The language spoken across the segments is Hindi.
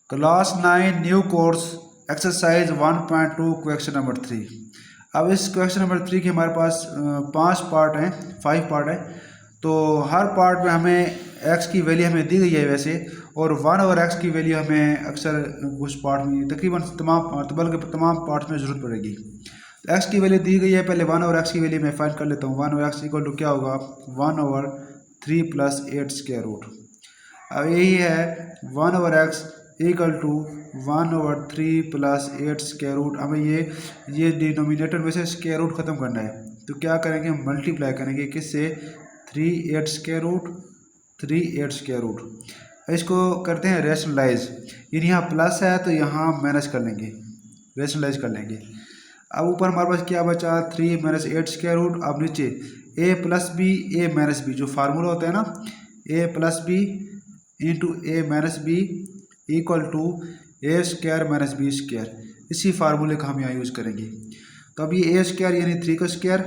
Class 9 new course exercise 1.2 question number 3। अब इस क्वेश्चन नंबर 3 के हमारे पास 5 पार्ट है। तो हर पार्ट में हमें x की वैल्यू हमें दी गई है वैसे, और 1 और x की वैल्यू हमें अक्सर कुछ पार्ट में तकरीबन बल्कि तमाम पार्ट में ज़रूरत पड़ेगी। तो x की वैल्यू दी गई है, पहले 1 और x की वैल्यू मैं फाइंड कर लेता हूँ। 1 और x इक्वल टू क्या होगा, 1/3 + 8 स्क्वायर रूट। अब यही है 1 और x equal to 1/3 + 8 square root. हमें ये डिनोमिनेटर में से स्क्वायर रूट ख़त्म करना है, तो क्या करेंगे, मल्टीप्लाई करेंगे किससे, 3 8 स्क्वायर रूट 3 8 स्क्वायर रूट। इसको करते हैं रेशनलाइज, यानी यहाँ प्लस है तो यहाँ माइनस कर लेंगे, रेशनलाइज कर लेंगे। अब ऊपर हमारे पास क्या बचा, 3 - 8 स्क्वायर रूट। अब नीचे a + b a - b, जो फार्मूला होता है ना, a + b × a - b equal to a² - b²। इसी फार्मूले का हम यहाँ यूज़ करेंगे। तो अब ये a² यानी 3 का स्क्वायर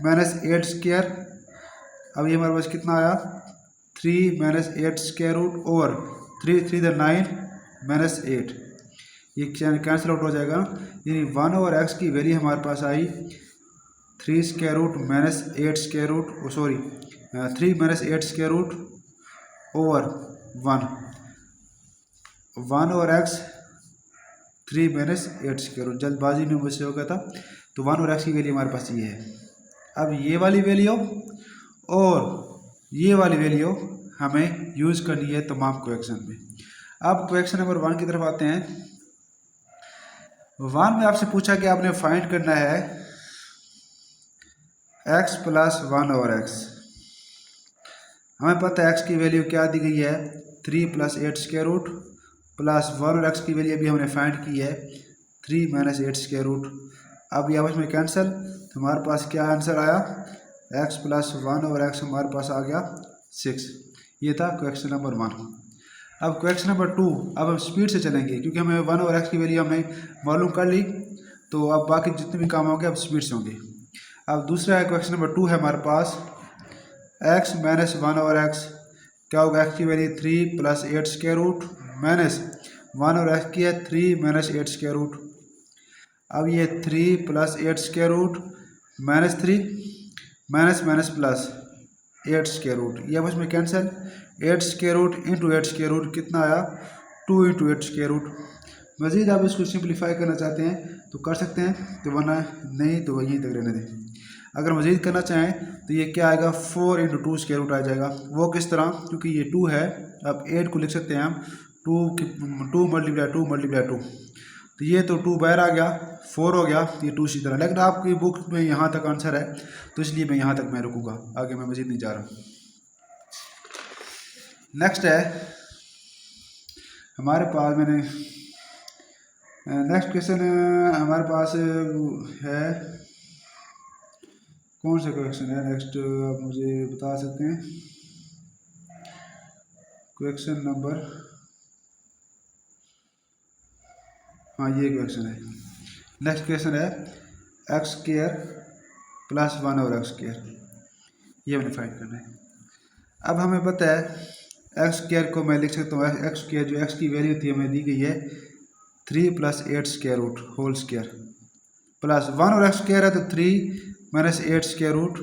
माइनस 8 स्क्वायर। अब ये हमारे पास कितना आया, 3 - 8 स्क्वायर रूट ओवर 3 3 9 - 8, ये कैंसिल आउट हो जाएगा। यानी 1 और x की वैल्यू हमारे पास आई 3 square root minus 8 square root, sorry 3 - 8 square root over 1 और x 3 - 8 स्क्वायर रूट। जल्दबाजी में मुझसे हो गया था। तो 1 और x की वैल्यू हमारे पास ये है। अब ये वाली वैल्यू और ये वाली वैल्यू हमें यूज़ करनी है तमाम क्वेश्चन में। अब क्वेश्चन नंबर 1 की तरफ आते हैं। 1 में आपसे पूछा कि आपने फाइंड करना है x + 1 और x। हमें पता है x की वैल्यू क्या दी गई है, 3 + 8 स्क्वायर रूट प्लस 1 और x की वैल्यू अभी हमने फाइंड की है 3 - 8 स्क्वायर रूट। अब ये आपस में कैंसिल, तो हमारे पास क्या आंसर आया, x + 1 और x हमारे पास आ गया 6। ये था क्वेश्चन नंबर 1। अब क्वेश्चन नंबर 2, अब हम स्पीड से चलेंगे क्योंकि हमें 1 और x की वैल्यू हमने मालूम कर ली। तो अब बाकी जितने भी काम होंगे अब स्पीड से होंगे। अब दूसरा है क्वेश्चन नंबर 2 है हमारे पास, x - 1 और x क्या होगा, x की वैल्यू 3 + 8 स्क्वायर रूट माइनस 1 और x की है 3 - 8 स्क्वायर रूट। अब ये 3 + 8 square root -3 minus plus 8 square root, ये आपस में cancel. 8 square root × 8 square root कितना आया, 2 × 8 स्क्वायर रूट। मज़ीद आप इसको सिंप्लीफाई करना चाहते हैं तो कर सकते हैं, तो वरना नहीं तो वहीं तक रहने दें। अगर मज़ीद करना चाहें तो ये क्या आएगा, 4 × 2 स्क्वायर रूट आ जाएगा। वो किस तरह, क्योंकि ये 2 है, अब 8 को लिख सकते हैं हम 2 × 2 तो ये तो 2 बाहर आ गया, 4 हो गया, ये 2 इसी तरह। लेकिन आपकी बुक में यहाँ तक आंसर है तो इसलिए मैं यहाँ तक मैं रुकूंगा, आगे मैं मज़ीद नहीं जा रहा। नेक्स्ट है हमारे पास, नेक्स्ट क्वेश्चन हमारे पास है, कौन सा क्वेश्चन है नेक्स्ट, आप मुझे बता सकते हैं। क्वेश्चन नंबर, हाँ ये क्वेश्चन है। नेक्स्ट क्वेश्चन है x² + 1 और x², ये हमें फाइंड करना है। अब हमें पता है x² को मैं लिख सकता हूँ, x² जो x की वैल्यू थी हमें दी गई है 3 + 8 square root whole square plus 1 और x² है तो 3 - 8 स्क्वायर रूट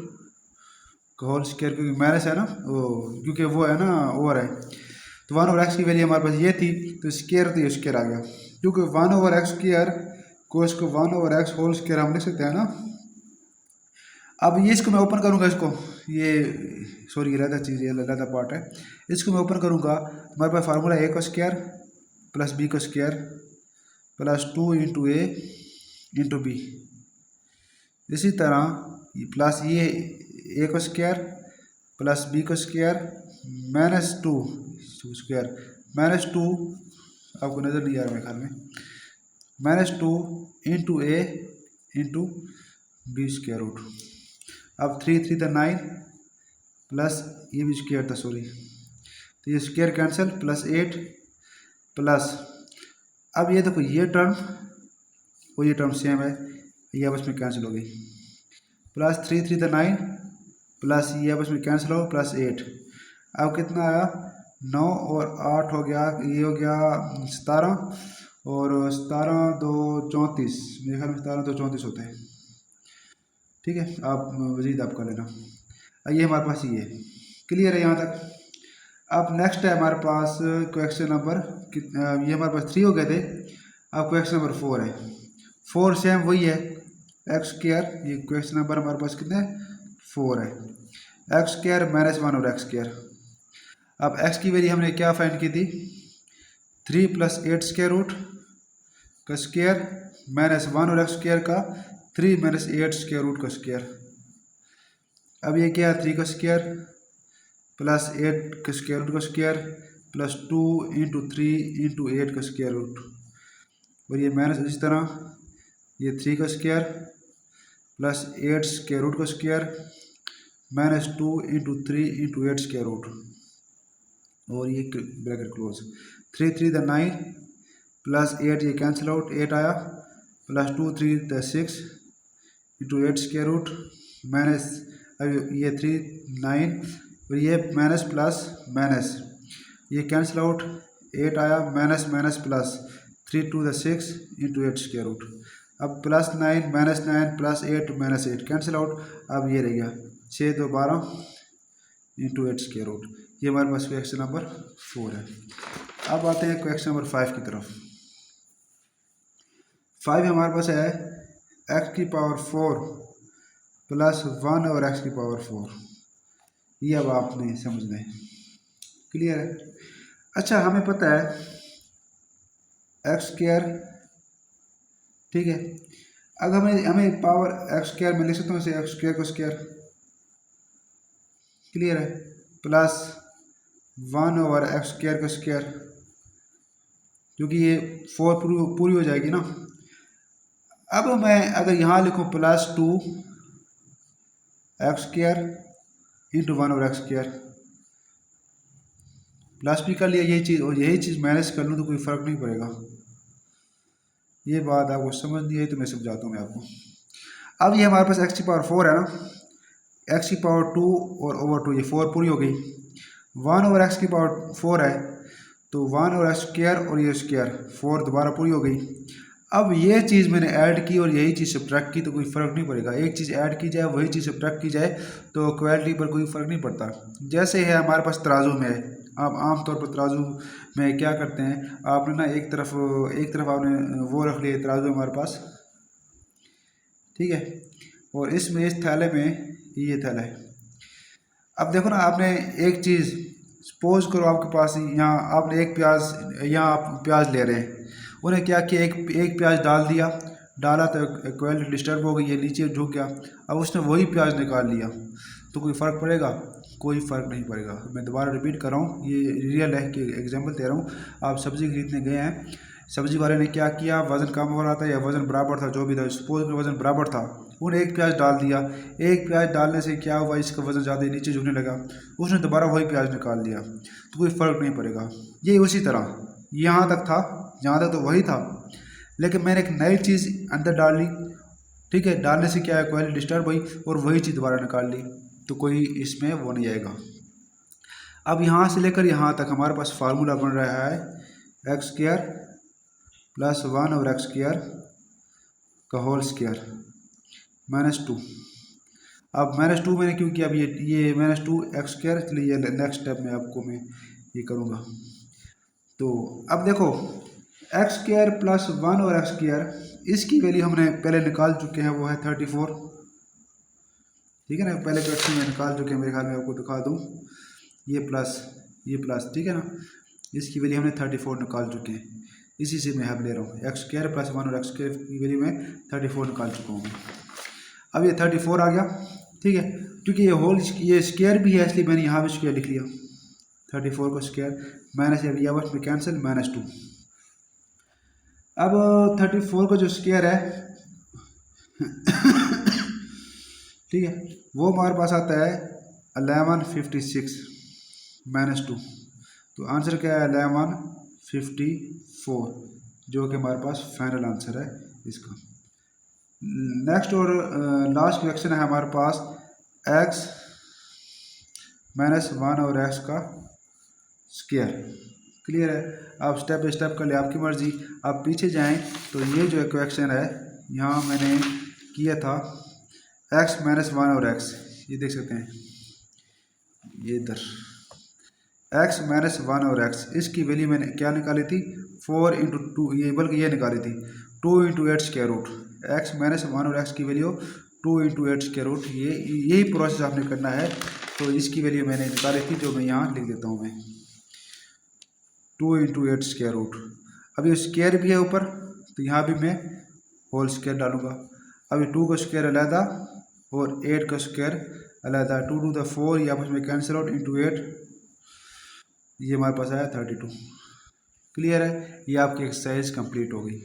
होल स्क्वायर, क्योंकि माइनस है ना वो, क्योंकि वो है ना ओवर है। तो 1 और x की वैल्यू हमारे पास ये थी, तो स्क्वायर तो ये स्क्वायर आ गया, क्योंकि 1 और x² को इसको 1 और x होल स्क्वायर हम लिख सकते हैं ना। अब ये इसको मैं ओपन करूँगा, इसको ये सॉरी अलग चीज़, ये अलग पार्ट है। इसको मैं ओपन करूँगा, हमारे पास फार्मूला a का स्क्वायर प्लस b का स्क्वायर प्लस 2 × a × b। इसी तरह प्लस ये a का स्क्वायर प्लस b का स्क्वायर -2 स्क्वायर -2, आपको नज़र नहीं आ रहा मेरे ख्याल में, -2 × a × b स्क्वायर रूट। अब 3 3 9 प्लस ये भी स्क्वायर था, सॉरी, तो ये स्क्वायर कैंसिल, प्लस 8 प्लस, अब ये देखो ये टर्म और ये टर्म सेम है, ये आपस में कैंसिल हो गई, प्लस 3 3 9 प्लस ये आपस में कैंसिल हो प्लस 8। अब कितना आया, 9 और 8 हो गया, ये हो गया 17, और 17 2 34, मेरे ख्याल में 17 2 34 होते हैं। ठीक है, आप मजीद आप कर लेना। ये हमारे पास ये क्लियर है यहाँ तक। अब नेक्स्ट है हमारे पास क्वेश्चन नंबर, ये हमारे पास 3 हो गए थे, अब क्वेश्चन नंबर 4 है। 4 सेम वही है, एक्स स्क्वायर, ये क्वेश्चन नंबर हमारे पास कितने 4 है। एक्स स्क्वायर -1 और एक्स स्क्वायर। अब एक्स की वैल्यू हमने क्या फाइंड की थी, 3 + 8 स्क्वायर रूट का स्क्वायर -1 और एक्स स्क्वायर का 3 - 8 स्क्वायर रूट का स्क्वायर। अब ये क्या है, 3 का स्क्वायर +8 का स्क्वायर रूट का स्क्वायर +2 × 3 × 8 का स्क्वायर रूट, और ये माइनस इस तरह, ये 3 का स्क्वायर +8 स्क्वायर रूट का स्क्वायर -2 × 3 × 8 स्क्वायर रूट, और ये ब्रैकेट क्लोज। 3 3 द 9 +8 ये कैंसिल आउट, 8 आया, +2 3 द 6 × 8 स्क्वायर रूट माइनस, अब ये 3 9, और ये माइनस प्लस माइनस, ये कैंसिल आउट, 8 आया, माइनस माइनस प्लस, 3 2 द 6 × 8 स्क्वायर रूट। अब +9 -9 +8 -8 कैंसिल आउट, अब ये रह गया 6 2 12 × 8 स्क्वायर रूट। ये हमारे पास क्वेश्चन नंबर 4 है। अब आते हैं क्वेश्चन नंबर 5 की तरफ। 5 हमारे पास है x⁴ +1 और x⁴, ये अब आपने समझना है, क्लियर है। अच्छा, हमें पता है x², ठीक है। अगर हमें पावर x² में लिख सकता हूँ इसे, x² का स्क्वायर, क्लियर है, +1 और x² का स्क्वायर, क्योंकि ये 4 पूरी हो जाएगी ना। अब मैं अगर यहाँ लिखूँ +2 x² × 1 और x², प्लस भी कर लिया यही चीज़, और यही चीज़ माइनस कर लूँ तो कोई फ़र्क नहीं पड़ेगा। ये बात आपको समझ नहीं आई तो मैं समझाता हूँ मैं आपको। अब ये हमारे पास x⁴ है ना, x⁴ और /2, ये 4 पूरी हो गई। 1 और x⁴ है, तो 1 और x² और ये स्क्वायर 4 दोबारा पूरी हो गई। अब ये चीज़ मैंने ऐड की और यही चीज़ सब्ट्रैक्ट की तो कोई फ़र्क नहीं पड़ेगा। एक चीज़ ऐड की जाए, वही चीज़ सब्ट्रैक्ट की जाए तो क्वालिटी पर कोई फ़र्क नहीं पड़ता। जैसे है हमारे पास तराजू में है, आप आम तौर पर तराजू में क्या करते हैं, आपने ना एक तरफ आपने वो रख लिया तराजू हमारे पास, ठीक है, और इसमें इस थैले में ये थैला है। अब देखो ना, आपने एक चीज़ सपोज करो आपके पास यहाँ आपने एक प्याज, यहाँ आप प्याज ले रहे हैं, उन्हें क्या किया, एक प्याज डाला तो क्वालिटी डिस्टर्ब हो गई, ये नीचे झुक गया। अब उसने वही प्याज निकाल लिया तो कोई फ़र्क पड़ेगा, कोई फ़र्क नहीं पड़ेगा। मैं दोबारा रिपीट कर रहा हूँ, ये रियल है कि एग्जांपल दे रहा हूँ। आप सब्ज़ी खरीदने गए हैं, सब्ज़ी वाले ने क्या किया, वज़न कम हो रहा था या वज़न बराबर था, जो भी था, सपोज वज़न बराबर था, उन्हें एक प्याज डाल दिया। एक प्याज डालने से क्या हुआ, इसका वज़न ज़्यादा नीचे झुकने लगा, उसने दोबारा वही प्याज निकाल लिया तो कोई फ़र्क नहीं पड़ेगा। ये उसी तरह यहाँ तक था, यहाँ तक तो वही था, लेकिन मैंने एक नई चीज़ अंदर डाल ली, ठीक है, डालने से क्या है, क्वालिटी डिस्टर्ब हुई और वही चीज़ दोबारा निकाल ली तो कोई इसमें वो नहीं आएगा। अब यहाँ से लेकर यहाँ तक हमारे पास फार्मूला बन रहा है x² + 1 और x² का होल स्क्वायर -2। अब -2 मैंने क्यों किया, अब ये -2 x², इसलिए ये नेक्स्ट स्टेप में आपको मैं ये करूँगा। तो अब देखो x² + 1 और x², इसकी वैल्यू हमने पहले निकाल चुके हैं, वो है 34, ठीक है ना, पहले क्वेश्चन में निकाल चुके हैं, मेरे ख्याल में आपको दिखा दूँ, ये प्लस, ठीक है ना, इसकी वैल्यू हमने 34 निकाल चुके हैं, इसी से मैं यहाँ ले रहा हूँ x² + 1 और x² की वैल्यू में 34 निकाल चुका हूँ। अब ये 34 आ गया, ठीक है, क्योंकि ये स्क्वायर भी है इसलिए मैंने यहाँ भी स्क्वायर लिख लिया, 34 का स्क्वायर माइनस ये आपस में कैंसिल -2। अब 34 का जो स्क्वायर है ठीक है, वो हमारे पास आता है 1156 -2, तो आंसर क्या है 1154, जो कि हमारे पास फाइनल आंसर है इसका। नेक्स्ट और लास्ट क्वेश्चन है हमारे पास x - 1 और x का स्क्वायर। क्लियर है। आप स्टेप बाई स्टेप कर ले, आपकी मर्ज़ी। आप पीछे जाएं तो ये जो इक्वेशन है यहाँ मैंने किया था x-1 और x, ये देख सकते हैं, ये इधर x-1 और x, इसकी वैल्यू मैंने क्या निकाली थी 4 × 2, ये बल्कि ये निकाली थी 2 × 8 स्क्वायर रूट। x-1 और x की वैल्यू 2 × 8 स्क्वायर रूट, ये यही प्रोसेस आपने करना है। तो इसकी वैल्यू मैंने निकाली थी, जो मैं यहाँ लिख देता हूँ मैं 2 × 8 स्क्वायर रूट। अभी स्क्वायर भी है ऊपर, तो यहाँ भी मैं होल स्क्वायर डालूंगा। अभी 2 का स्क्वायर अलहदा और 8 का स्क्वायर अलहदा, 2 × 2 = 4, ये आपस में कैंसिल आउट, इंटू 8, ये हमारे पास आया 32। क्लियर है। ये आपकी एक्सरसाइज कंप्लीट हो गई।